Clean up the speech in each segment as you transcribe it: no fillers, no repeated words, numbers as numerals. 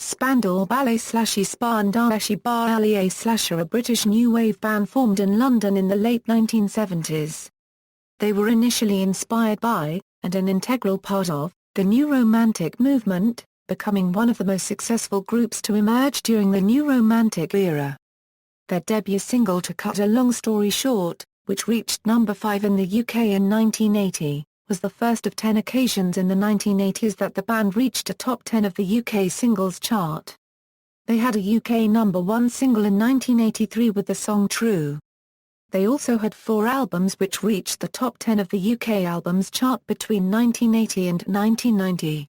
Spandau Ballet / Spandau Ballet / are a British new wave band formed in London in the late 1970s. They were initially inspired by, and an integral part of, the New Romantic movement, becoming one of the most successful groups to emerge during the New Romantic era. Their debut single "To Cut a Long Story Short", which reached number 5 in the UK in 1980, was the first of 10 occasions in the 1980s that the band reached a top 10 of the UK singles chart. They had a UK number 1 single in 1983 with the song True. They also had 4 albums which reached the top 10 of the UK albums chart between 1980 and 1990.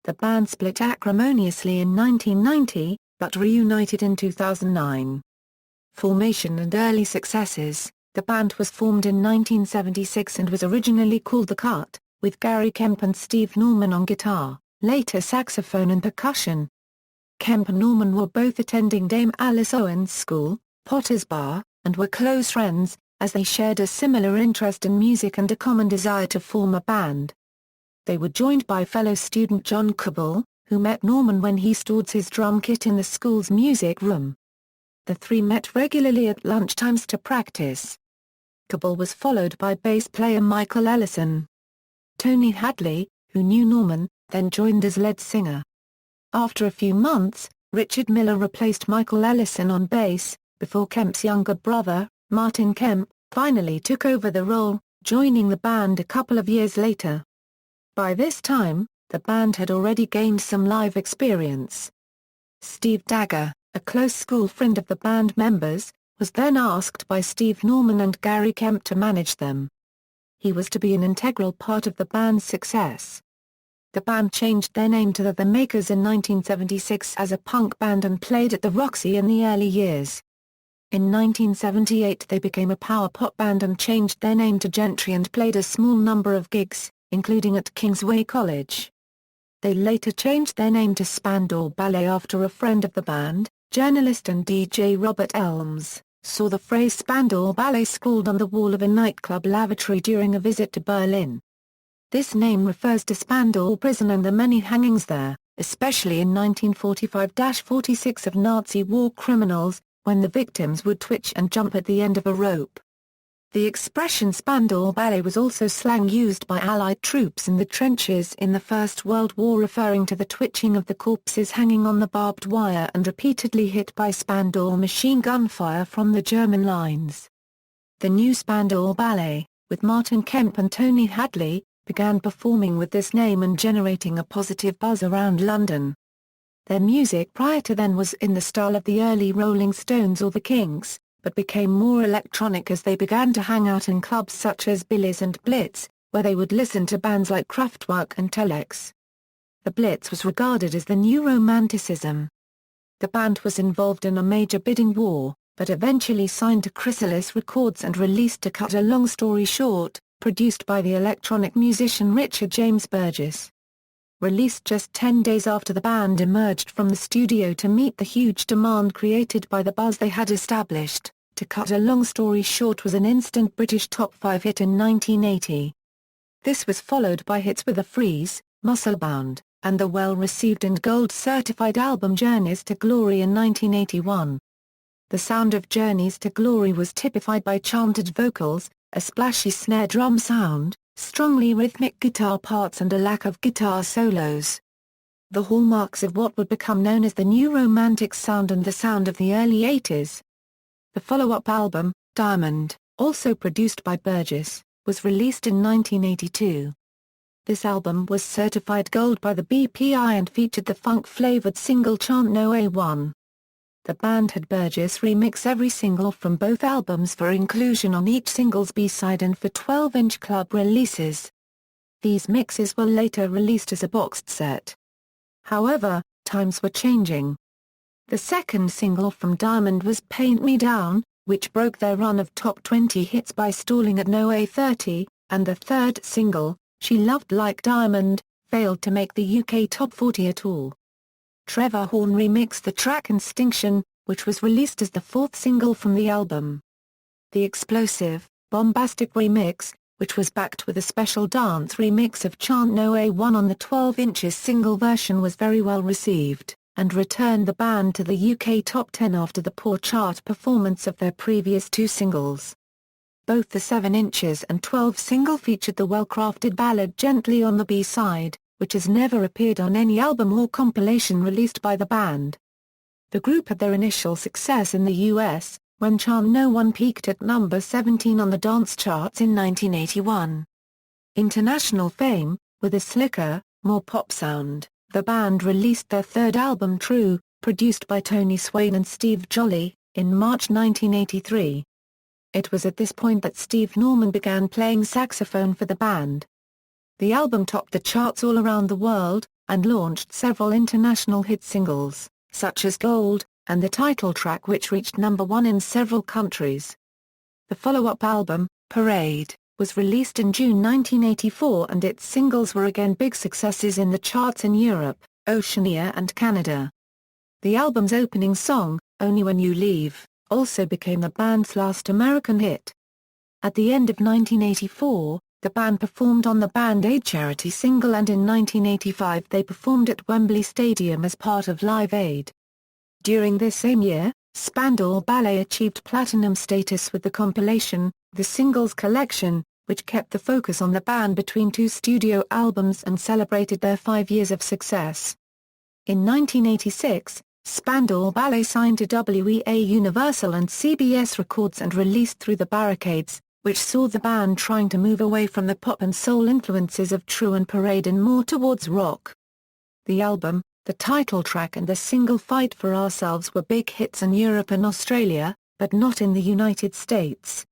The band split acrimoniously in 1990, but reunited in 2009. Formation and early successes. The band was formed in 1976 and was originally called The Cut, with Gary Kemp and Steve Norman on guitar, later saxophone and percussion. Kemp and Norman were both attending Dame Alice Owen's school, Potter's Bar, and were close friends, as they shared a similar interest in music and a common desire to form a band. They were joined by fellow student John Cabell, who met Norman when he stored his drum kit in the school's music room. The three met regularly at lunchtimes to practice. Cabell was followed by bass player Michael Ellison. Tony Hadley, who knew Norman, then joined as lead singer. After a few months, Richard Miller replaced Michael Ellison on bass, before Kemp's younger brother, Martin Kemp, finally took over the role, joining the band a couple of years later. By this time, the band had already gained some live experience. Steve Dagger, a close school friend of the band members, was then asked by Steve Norman and Gary Kemp to manage them. He was to be an integral part of the band's success. The band changed their name to The Makers in 1976 as a punk band and played at the Roxy in the early years. In 1978 they became a power pop band and changed their name to Gentry and played a small number of gigs, including at Kingsway College. They later changed their name to Spandau Ballet after a friend of the band, journalist and DJ Robert Elms, saw the phrase Spandau Ballet scrawled on the wall of a nightclub lavatory during a visit to Berlin. This name refers to Spandau prison and the many hangings there, especially in 1945-46 of Nazi war criminals, when the victims would twitch and jump at the end of a rope. The expression Spandau Ballet was also slang used by Allied troops in the trenches in the First World War, referring to the twitching of the corpses hanging on the barbed wire and repeatedly hit by Spandau machine gun fire from the German lines. The new Spandau Ballet, with Martin Kemp and Tony Hadley, began performing with this name and generating a positive buzz around London. Their music prior to then was in the style of the early Rolling Stones or the Kinks, but became more electronic as they began to hang out in clubs such as Billy's and Blitz, where they would listen to bands like Kraftwerk and Telex. The Blitz was regarded as the new romanticism. The band was involved in a major bidding war, but eventually signed to Chrysalis Records and released To Cut a Long Story Short, produced by the electronic musician Richard James Burgess. Released just 10 days after the band emerged from the studio to meet the huge demand created by the buzz they had established, To Cut a Long Story Short was an instant British top 5 hit in 1980. This was followed by hits with The Freeze, Musclebound, and the well-received and gold-certified album Journeys to Glory in 1981. The sound of Journeys to Glory was typified by chanted vocals, a splashy snare drum sound, strongly rhythmic guitar parts and a lack of guitar solos. The hallmarks of what would become known as the New Romantic sound and the sound of the early 80s. The follow-up album, Diamond, also produced by Burgess, was released in 1982. This album was certified gold by the BPI and featured the funk-flavored single Chant No. 1. The band had Burgess remix every single from both albums for inclusion on each single's B-side and for 12-inch club releases. These mixes were later released as a boxed set. However, times were changing. The second single from Diamond was Paint Me Down, which broke their run of top 20 hits by stalling at No. 30, and the third single, She Loved Like Diamond, failed to make the UK top 40 at all. Trevor Horn remixed the track Instinction, which was released as the fourth single from the album. The explosive, bombastic remix, which was backed with a special dance remix of Chant No. 1 on the 12 inches single version, was very well received. and returned the band to the UK top 10 after the poor chart performance of their previous two singles. Both the 7 inches and 12 single featured the well-crafted ballad Gently on the B-side, which has never appeared on any album or compilation released by the band. The group had their initial success in the US, when Charm No One peaked at number 17 on the dance charts in 1981. International fame, with a slicker, more pop sound, the band released their third album True, produced by Tony Swain and Steve Jolley, in March 1983. It was at this point that Steve Norman began playing saxophone for the band. The album topped the charts all around the world, and launched several international hit singles, such as Gold, and the title track which reached number 1 in several countries. The follow-up album, Parade, was released in June 1984 and its singles were again big successes in the charts in Europe, Oceania and Canada. The album's opening song, Only When You Leave, also became the band's last American hit. At the end of 1984, the band performed on the Band Aid charity single and in 1985 they performed at Wembley Stadium as part of Live Aid. During this same year, Spandau Ballet achieved platinum status with the compilation, The Singles Collection, which kept the focus on the band between two studio albums and celebrated their 5 years of success. In 1986, Spandau Ballet signed to WEA Universal and CBS Records and released Through the Barricades, which saw the band trying to move away from the pop and soul influences of True and Parade and more towards rock. The album, the title track and the single Fight for Ourselves were big hits in Europe and Australia, but not in the United States.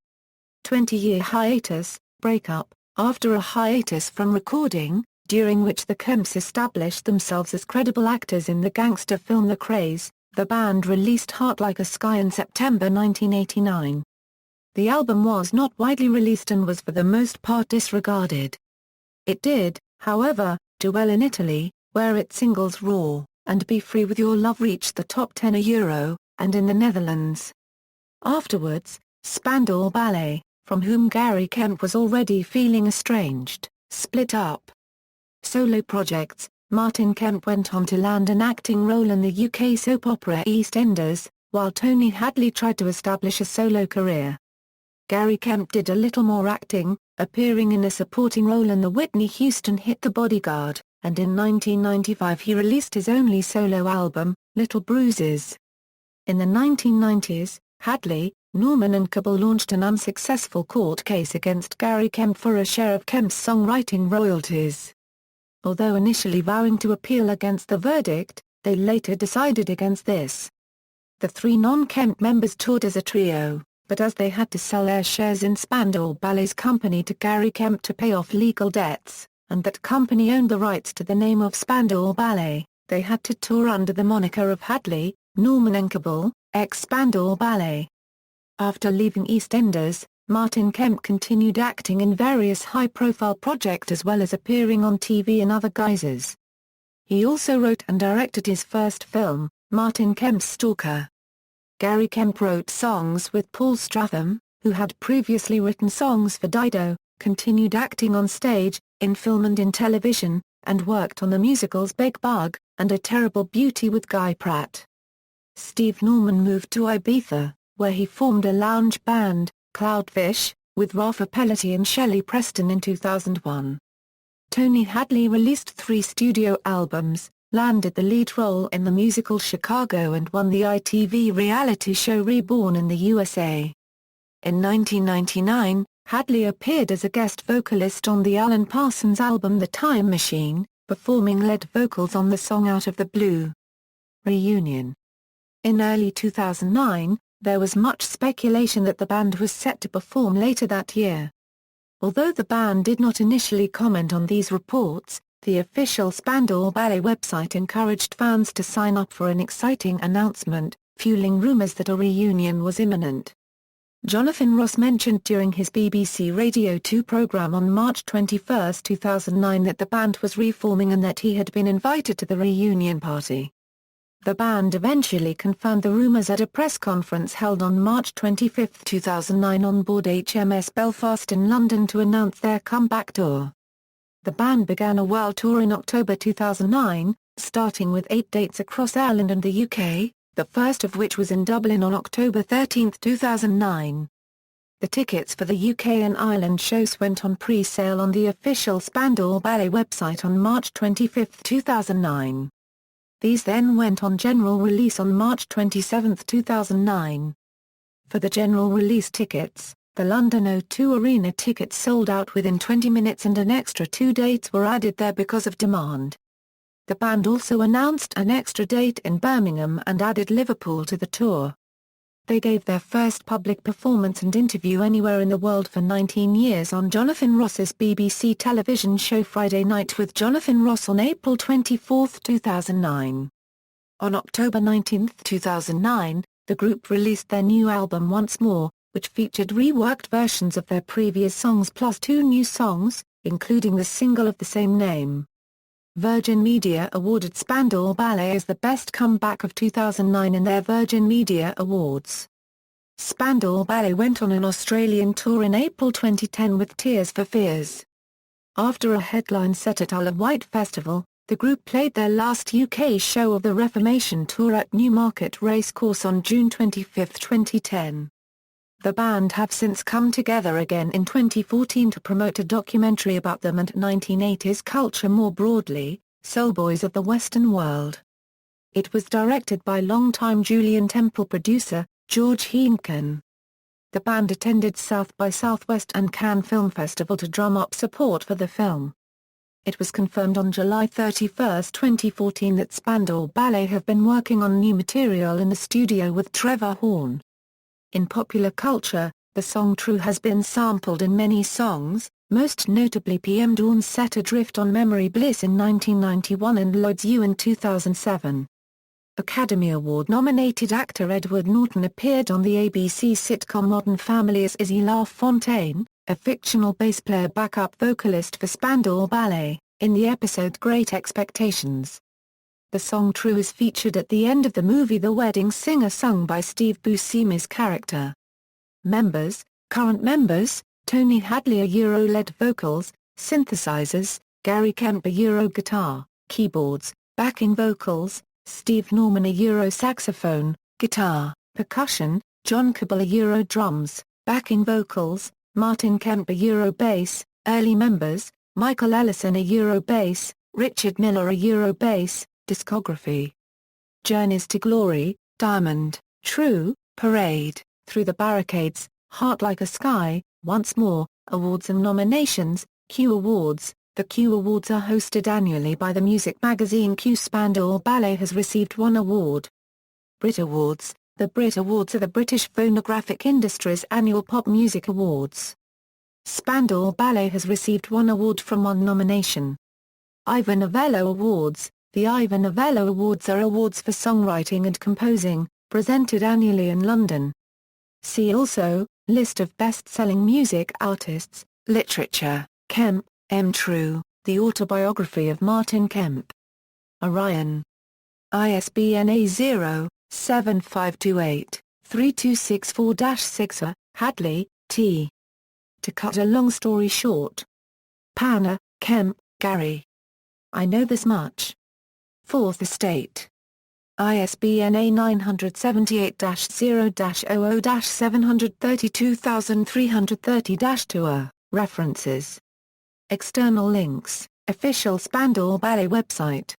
20-year hiatus, breakup. After a hiatus from recording, during which the Kemps established themselves as credible actors in the gangster film The Craze, the band released Heart Like a Sky in September 1989. The album was not widely released and was for the most part disregarded. It did, however, do well in Italy, where its singles Raw and Be Free With Your Love reached the top 10 Euro, and in the Netherlands. Afterwards, Spandau Ballet, from whom Gary Kemp was already feeling estranged, split up. Solo projects. Martin Kemp went on to land an acting role in the UK soap opera EastEnders, while Tony Hadley tried to establish a solo career. Gary Kemp did a little more acting, appearing in a supporting role in the Whitney Houston hit The Bodyguard, and in 1995 he released his only solo album, Little Bruises. In the 1990s, Hadley, Norman and Cabell launched an unsuccessful court case against Gary Kemp for a share of Kemp's songwriting royalties. Although initially vowing to appeal against the verdict, they later decided against this. The three non-Kemp members toured as a trio, but as they had to sell their shares in Spandau Ballet's company to Gary Kemp to pay off legal debts, and that company owned the rights to the name of Spandau Ballet, they had to tour under the moniker of Hadley, Norman and Cabell, ex-Spandau Ballet. After leaving EastEnders, Martin Kemp continued acting in various high-profile projects as well as appearing on TV in other guises. He also wrote and directed his first film, Martin Kemp's Stalker. Gary Kemp wrote songs with Paul Stratham, who had previously written songs for Dido, continued acting on stage, in film and in television, and worked on the musicals Big Bug, and A Terrible Beauty with Guy Pratt. Steve Norman moved to Ibiza, where he formed a lounge band, Cloudfish, with Rafa Pelletier and Shelley Preston in 2001. Tony Hadley released 3 studio albums, landed the lead role in the musical Chicago and won the ITV reality show Reborn in the USA. In 1999, Hadley appeared as a guest vocalist on the Alan Parsons album The Time Machine, performing lead vocals on the song Out of the Blue. Reunion. In early 2009, there was much speculation that the band was set to perform later that year. Although the band did not initially comment on these reports, the official Spandau Ballet website encouraged fans to sign up for an exciting announcement, fueling rumors that a reunion was imminent. Jonathan Ross mentioned during his BBC Radio 2 program on March 21, 2009 that the band was reforming and that he had been invited to the reunion party. The band eventually confirmed the rumours at a press conference held on March 25, 2009 on board HMS Belfast in London to announce their comeback tour. The band began a world tour in October 2009, starting with 8 dates across Ireland and the UK, the first of which was in Dublin on October 13, 2009. The tickets for the UK and Ireland shows went on pre-sale on the official Spandau Ballet website on March 25, 2009. These then went on general release on March 27, 2009. For the general release tickets, the London O2 Arena tickets sold out within 20 minutes and an extra 2 dates were added there because of demand. The band also announced an extra date in Birmingham and added Liverpool to the tour. They gave their first public performance and interview anywhere in the world for 19 years on Jonathan Ross's BBC television show Friday Night with Jonathan Ross on April 24, 2009. On October 19, 2009, the group released their new album Once More, which featured reworked versions of their previous songs plus 2 new songs, including the single of the same name. Virgin Media awarded Spandau Ballet as the best comeback of 2009 in their Virgin Media Awards. Spandau Ballet went on an Australian tour in April 2010 with Tears for Fears. After a headline set at Isle of Wight Festival, the group played their last UK show of the Reformation Tour at Newmarket Racecourse on June 25, 2010. The band have since come together again in 2014 to promote a documentary about them and 1980s culture more broadly, Soul Boys of the Western World. It was directed by longtime Julian Temple producer, George Heenken. The band attended South by Southwest and Cannes Film Festival to drum up support for the film. It was confirmed on July 31, 2014 that Spandau Ballet have been working on new material in the studio with Trevor Horn. In popular culture, the song True has been sampled in many songs, most notably PM Dawn's Set Adrift on Memory Bliss in 1991 and Lloyd's You in 2007. Academy Award-nominated actor Edward Norton appeared on the ABC sitcom Modern Family as Izzy LaFontaine, a fictional bass player backup vocalist for Spandau Ballet, in the episode Great Expectations. The song True is featured at the end of the movie The Wedding Singer sung by Steve Buscemi's character. Current members, Tony Hadley lead vocals, synthesizers, Gary Kemp guitar, keyboards, backing vocals, Steve Norman saxophone, guitar, percussion, John Cabell drums, backing vocals, Martin Kemp bass, early members, Michael Ellison bass, Richard Miller bass. Discography: Journeys to Glory, Diamond, True, Parade, Through the Barricades, Heart Like a Sky, Once More. Awards and nominations. Q Awards. The Q Awards are hosted annually by the music magazine Q. Spandau Ballet has received 1 award. Brit Awards. The Brit Awards are the British phonographic industry's annual pop music awards. Spandau Ballet has received 1 award from 1 nomination. Ivor Novello Awards. The Ivor Novello Awards are awards for songwriting and composing, presented annually in London. See also, List of best-selling music artists, literature, Kemp, M. True, The Autobiography of Martin Kemp. Orion. ISBN A0-7528-3264-6. Hadley, T. To cut a long story short. Panner, Kemp, Gary. I Know This Much. Fourth Estate. ISBN A978-0-00-732330-2. References. External links. Official Spandau Ballet website.